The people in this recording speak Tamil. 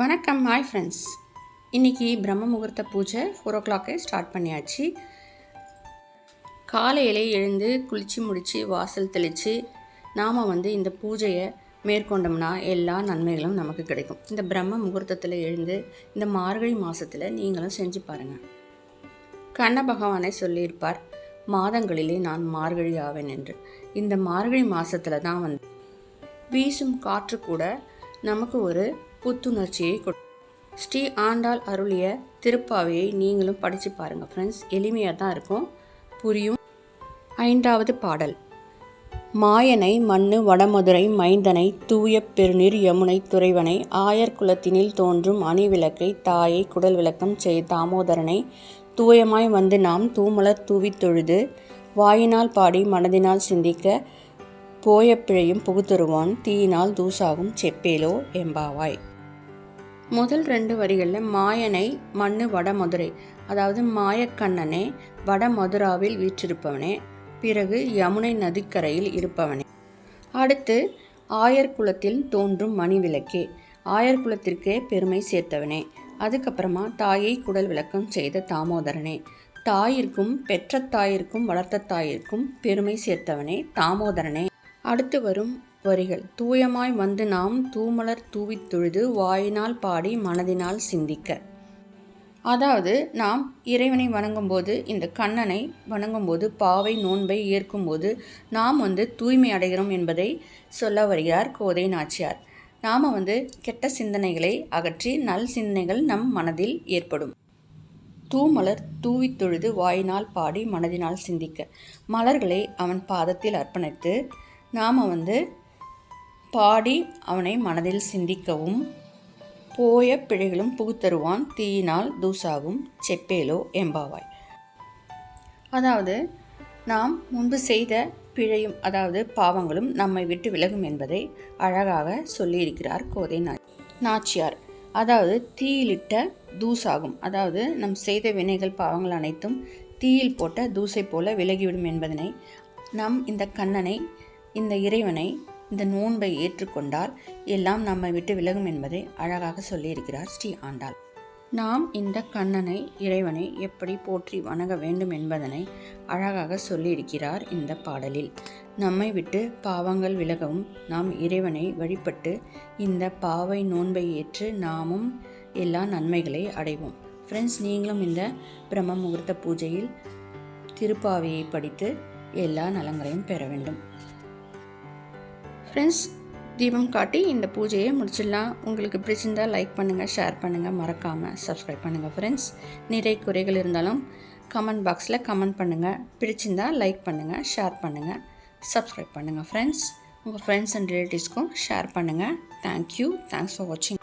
வணக்கம் ஹாய் ஃப்ரெண்ட்ஸ். இன்றைக்கி பிரம்ம முகூர்த்த பூஜை 4 o'clock ஸ்டார்ட் பண்ணியாச்சு. காலையிலே எழுந்து குளித்து முடித்து வாசல் தெளித்து நாம் இந்த பூஜையை மேற்கொண்டோம்னா எல்லா நன்மைகளும் நமக்கு கிடைக்கும். இந்த பிரம்ம முகூர்த்தத்தில் எழுந்து இந்த மார்கழி மாதத்தில் நீங்களும் செஞ்சு பாருங்கள். கண்ண பகவானை சொல்லியிருப்பார், மாதங்களிலே நான் மார்கழி ஆவேன் என்று. இந்த மார்கழி மாதத்தில் தான் வீசும் காற்று கூட நமக்கு ஒரு புத்துணர்ச்சியை ஸ்ரீ ஆண்டாள் அருளிய திருப்பாவையை நீங்களும் படித்து பாருங்கள் ஃப்ரெண்ட்ஸ். எளிமையாக தான் இருக்கும், புரியும். 5வது பாடல். மாயனை மண்ணு வடமதுரை மைந்தனை தூய பெருநீர் யமுனை துறைவனை ஆயர் குலத்தினில் தோன்றும் அணிவிளக்கை தாயை குடல் விளக்கம் செய் தாமோதரனை தூயமாய் வந்து நாம் தூமலர் தூவித் தொழுது வாயினால் பாடி மனதினால் சிந்திக்க போய பிழையும் புகுத்தருவான் தீயினால் தூசாகும் செப்பேலோ எம்பாவாய். முதல் 2 வரிகளில் மாயனை மண்ணு வடமதுரை, அதாவது மாயக்கண்ணனே வடமதுராவில் வீற்றிருப்பவனே, பிறகு யமுனை நதிக்கரையில் இருப்பவனே. அடுத்து ஆயர் குலத்தில் தோன்றும் மணிவிளக்கே, ஆயர் குலத்திற்கே பெருமை சேர்த்தவனே. அதுக்கப்புறமா தாயை குடல் விளக்கம் செய்த தாமோதரனே, தாயிற்கும் பெற்ற தாயிற்கும் வளர்த்த தாயிற்கும் பெருமை சேர்த்தவனே தாமோதரனே. அடுத்து வரும் வரிகள். தூயமாய் வந்து நாம் தூமலர் தூவித் தொழுது வாயினால் பாடி மனதினால் சிந்திக்க. அதாவது நாம் இறைவனை வணங்கும்போது, இந்த கண்ணனை வணங்கும்போது, பாவை நோன்பை ஏற்கும்போது நாம் தூய்மை அடைகிறோம் என்பதை சொல்ல வருகிறார் கோதை நாச்சியார். நாம் கெட்ட சிந்தனைகளை அகற்றி நல் சிந்தனைகள் நம் மனதில் ஏற்படும். தூமலர் தூவித் தொழுது வாயினால் பாடி மனதினால் சிந்திக்க. மலர்களை அவன் பாதத்தில் அர்ப்பணித்து நாம் பாடி அவனை மனதில் சிந்திக்கவும் போய பிழைகளும் புகுத்தருவான் தீயினால் தூசாகும் செப்பேலோ எம்பாவாய். அதாவது நாம் முன்பு செய்த பிழையும், அதாவது பாவங்களும் நம்மை விட்டு விலகும் என்பதை அழகாக சொல்லியிருக்கிறார் கோதை நாச்சியார். அதாவது தீயிலிட்ட தூசாகும், அதாவது நம் செய்த வினைகள் பாவங்கள் அனைத்தும் தீயில் போட்ட தூசை போல விலகிவிடும் என்பதனை, நம் இந்த கண்ணனை, இந்த இறைவனை, இந்த நோன்பை ஏற்றுக்கொண்டால் எல்லாம் நம்மை விட்டு விலகும் என்பதை அழகாக சொல்லியிருக்கிறார் ஸ்ரீ ஆண்டாள். நாம் இந்த கண்ணனை, இறைவனை எப்படி போற்றி வணங்க வேண்டும் என்பதனை அழகாக சொல்லியிருக்கிறார் இந்த பாடலில். நம்மை விட்டு பாவங்கள் விலகவும் நாம் இறைவனை வழிபட்டு இந்த பாவை நோன்பை ஏற்று நாமும் எல்லா நன்மைகளை அடைவோம். ஃப்ரெண்ட்ஸ், நீங்களும் இந்த பிரம்ம முகூர்த்த பூஜையில் திருப்பாவையை படித்து எல்லா நலங்களையும் பெற வேண்டும். ஃப்ரெண்ட்ஸ், தீபம் காட்டி இந்த பூஜையை முடிச்சிடலாம். உங்களுக்கு பிடிச்சிருந்தால் லைக் பண்ணுங்கள், ஷேர் பண்ணுங்கள், மறக்காமல் சப்ஸ்கிரைப் பண்ணுங்கள். ஃப்ரெண்ட்ஸ், நிறை குறைகள் இருந்தாலும் கமெண்ட் பாக்ஸில் கமெண்ட் பண்ணுங்கள். பிடிச்சிருந்தால் லைக் பண்ணுங்கள், ஷேர் பண்ணுங்கள், சப்ஸ்கிரைப் பண்ணுங்கள். ஃப்ரெண்ட்ஸ், உங்கள் ஃப்ரெண்ட்ஸ் அண்ட் ரிலேட்டிவ்ஸ்க்கும் ஷேர் பண்ணுங்கள். தேங்க்யூ. தேங்க்ஸ் ஃபார் வாட்சிங்.